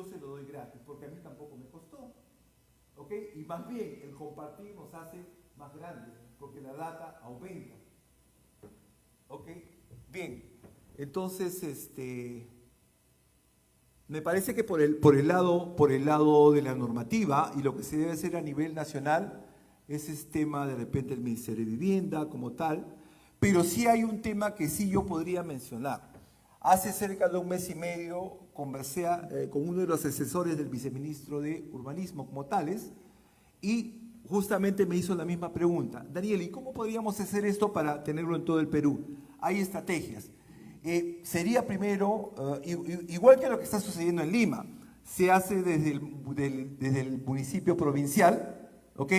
se lo doy gratis, porque a mí tampoco me costó, ¿ok? Y más bien, el compartir nos hace más grandes, porque la data aumenta. bien, entonces, me parece que por el lado de la normativa y lo que se debe hacer a nivel nacional, ese es tema de repente del Ministerio de Vivienda como tal, pero sí hay un tema que sí yo podría mencionar. Hace cerca de un mes y medio conversé con uno de los asesores del viceministro de Urbanismo como tales y justamente me hizo la misma pregunta. Daniel, ¿y cómo podríamos hacer esto para tenerlo en todo el Perú? Hay estrategias. Sería primero, igual que lo que está sucediendo en Lima, se hace desde el municipio provincial, ¿ok?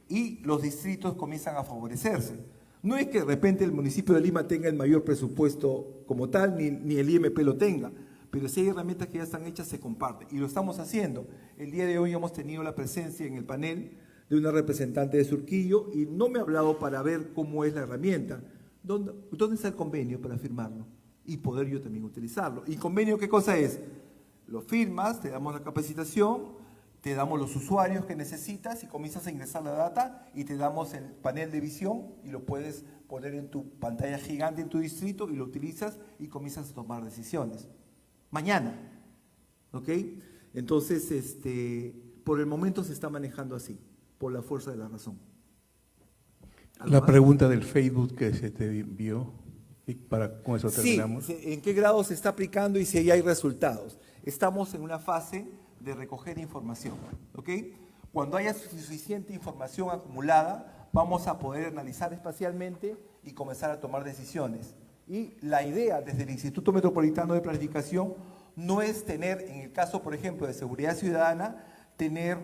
Y los distritos comienzan a favorecerse. No es que de repente el municipio de Lima tenga el mayor presupuesto como tal, ni el IMP lo tenga, pero si hay herramientas que ya están hechas, se comparten. Y lo estamos haciendo. El día de hoy hemos tenido la presencia en el panel de una representante de Surquillo y no me ha hablado para ver cómo es la herramienta. ¿Dónde está el convenio para firmarlo? Y poder yo también utilizarlo. ¿Y convenio qué cosa es? Lo firmas, te damos la capacitación, te damos los usuarios que necesitas y comienzas a ingresar la data y te damos el panel de visión y lo puedes poner en tu pantalla gigante en tu distrito y lo utilizas y comienzas a tomar decisiones. Mañana, ¿ok? Entonces, por el momento se está manejando así, por la fuerza de la razón. La pregunta del Facebook que se te envió, y con eso terminamos. Sí, ¿en qué grado se está aplicando y si ya hay resultados? Estamos en una fase de recoger información, ¿ok? Cuando haya suficiente información acumulada, vamos a poder analizar espacialmente y comenzar a tomar decisiones. Y la idea desde el Instituto Metropolitano de Planificación no es tener, en el caso, por ejemplo, de seguridad ciudadana, tener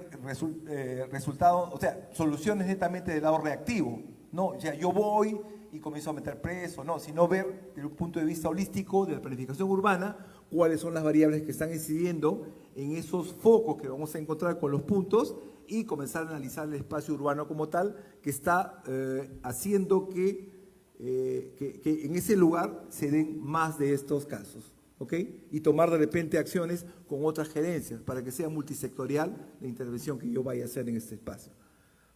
resultados, o sea, soluciones netamente del lado reactivo. No, ya yo voy y comienzo a meter preso, no, sino ver desde un punto de vista holístico de la planificación urbana cuáles son las variables que están incidiendo en esos focos que vamos a encontrar con los puntos y comenzar a analizar el espacio urbano como tal que está haciendo que en ese lugar se den más de estos casos, ¿ok? Y tomar de repente acciones con otras gerencias para que sea multisectorial la intervención que yo vaya a hacer en este espacio.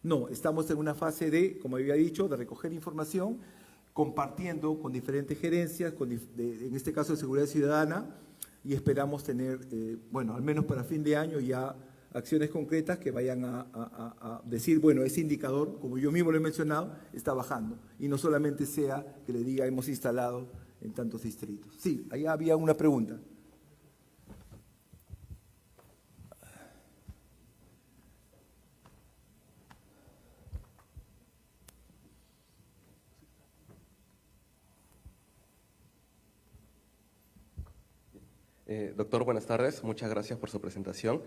No, estamos en una fase de, como había dicho, de recoger información, compartiendo con diferentes gerencias, en este caso de seguridad ciudadana, y esperamos tener, bueno, al menos para fin de año ya acciones concretas que vayan a decir, bueno, ese indicador, como yo mismo lo he mencionado, está bajando. Y no solamente sea que le diga hemos instalado en tantos distritos. Sí, allá había una pregunta. Doctor, buenas tardes. Muchas gracias por su presentación.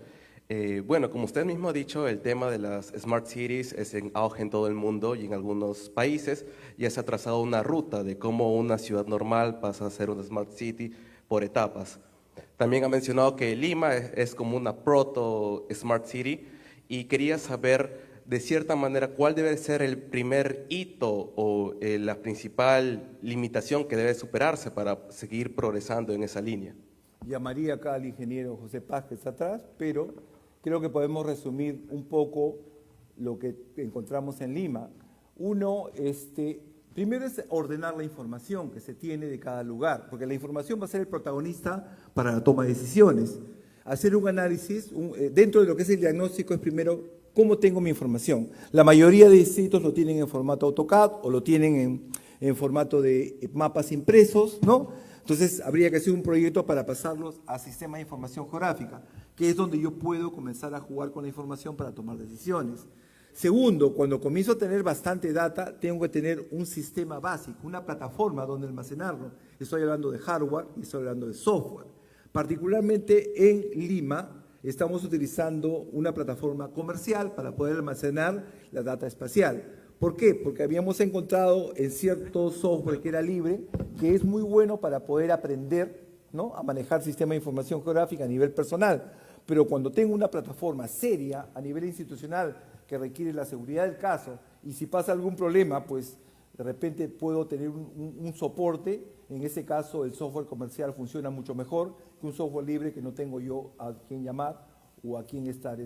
Bueno, como usted mismo ha dicho, el tema de las Smart Cities es en auge en todo el mundo y en algunos países ya se ha trazado una ruta de cómo una ciudad normal pasa a ser una Smart City por etapas. También ha mencionado que Lima es como una proto-Smart City y quería saber, de cierta manera, cuál debe ser el primer hito o la principal limitación que debe superarse para seguir progresando en esa línea. Llamaría acá al ingeniero José Paz, que está atrás, pero creo que podemos resumir un poco lo que encontramos en Lima. Uno, primero es ordenar la información que se tiene de cada lugar, porque la información va a ser el protagonista para la toma de decisiones. Hacer un análisis, dentro de lo que es el diagnóstico, es primero cómo tengo mi información. La mayoría de distritos lo tienen en formato AutoCAD o lo tienen en formato de mapas impresos, ¿no? Entonces, habría que hacer un proyecto para pasarlos a sistema de información geográfica, que es donde yo puedo comenzar a jugar con la información para tomar decisiones. Segundo, cuando comienzo a tener bastante data, tengo que tener un sistema básico, una plataforma donde almacenarlo. Estoy hablando de hardware y estoy hablando de software. Particularmente en Lima, estamos utilizando una plataforma comercial para poder almacenar la data espacial. ¿Por qué? Porque habíamos encontrado en cierto software que era libre, que es muy bueno para poder aprender, ¿no?, a manejar sistemas de información geográfica a nivel personal. Pero cuando tengo una plataforma seria a nivel institucional que requiere la seguridad del caso, y si pasa algún problema, pues de repente puedo tener un soporte. En ese caso el software comercial funciona mucho mejor que un software libre que no tengo yo a quién llamar o a quién estar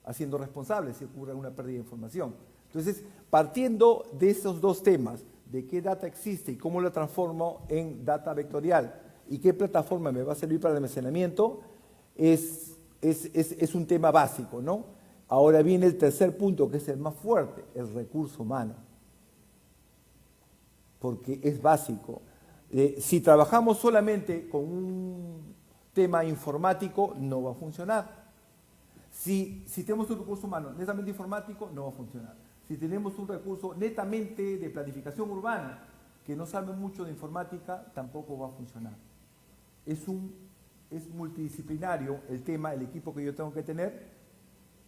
haciendo responsable si ocurre una pérdida de información. Entonces, partiendo de esos dos temas, de qué data existe y cómo la transformo en data vectorial y qué plataforma me va a servir para el almacenamiento, es un tema básico, ¿no? Ahora viene el tercer punto, que es el más fuerte, el recurso humano, porque es básico. Si trabajamos solamente con un tema informático, no va a funcionar. Si tenemos un recurso humano netamente informático, no va a funcionar. Si tenemos un recurso netamente de planificación urbana, que no sabe mucho de informática, tampoco va a funcionar. Es multidisciplinario el tema, el equipo que yo tengo que tener.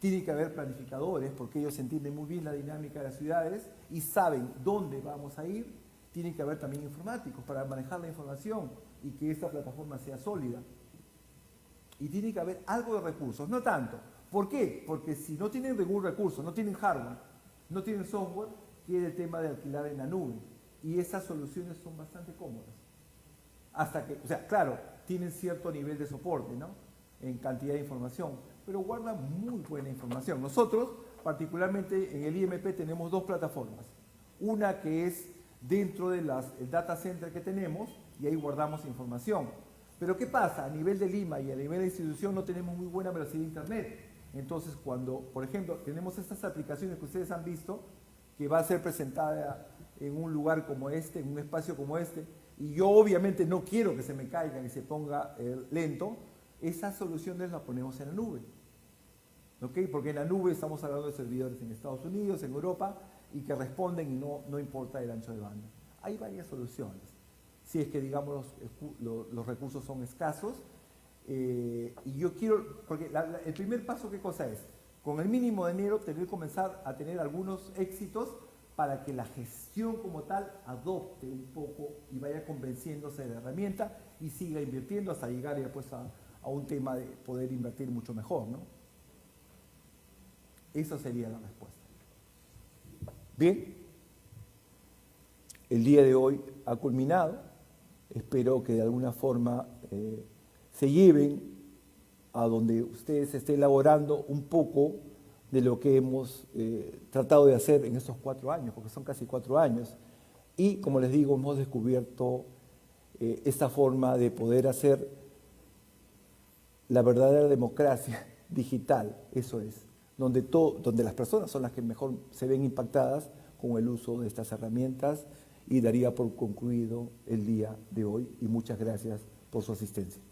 Tiene que haber planificadores, porque ellos entienden muy bien la dinámica de las ciudades y saben dónde vamos a ir. Tiene que haber también informáticos para manejar la información y que esta plataforma sea sólida. Y tiene que haber algo de recursos, no tanto. ¿Por qué? Porque si no tienen ningún recurso, no tienen hardware, no tienen software, quiere el tema de alquilar en la nube. Y esas soluciones son bastante cómodas. Hasta que, o sea, claro, tienen cierto nivel de soporte, ¿no? En cantidad de información, pero guardan muy buena información. Nosotros, particularmente en el IMP, tenemos dos plataformas. Una que es dentro del data center que tenemos, y ahí guardamos información. Pero ¿qué pasa? A nivel de Lima y a nivel de institución no tenemos muy buena velocidad de internet. Entonces, cuando, por ejemplo, tenemos estas aplicaciones que ustedes han visto, que va a ser presentada en un lugar como este, en un espacio como este, y yo obviamente no quiero que se me caiga y se ponga lento, esas soluciones las ponemos en la nube. ¿Ok? Porque en la nube estamos hablando de servidores en Estados Unidos, en Europa, y que responden y no importa el ancho de banda. Hay varias soluciones. Si es que, digamos, los recursos son escasos. Y yo quiero, porque el primer paso, ¿qué cosa es? Con el mínimo de dinero, tener que comenzar a tener algunos éxitos para que la gestión como tal adopte un poco y vaya convenciéndose de la herramienta y siga invirtiendo hasta llegar después a un tema de poder invertir mucho mejor, ¿no? Esa sería la respuesta. Bien, el día de hoy ha culminado. Espero que de alguna forma se lleven a donde ustedes estén elaborando un poco de lo que hemos tratado de hacer en estos 4 años, porque son casi 4 años. Y, como les digo, hemos descubierto esta forma de poder hacer la verdadera democracia digital, eso es, donde las personas son las que mejor se ven impactadas con el uso de estas herramientas, y daría por concluido el día de hoy, y muchas gracias por su asistencia.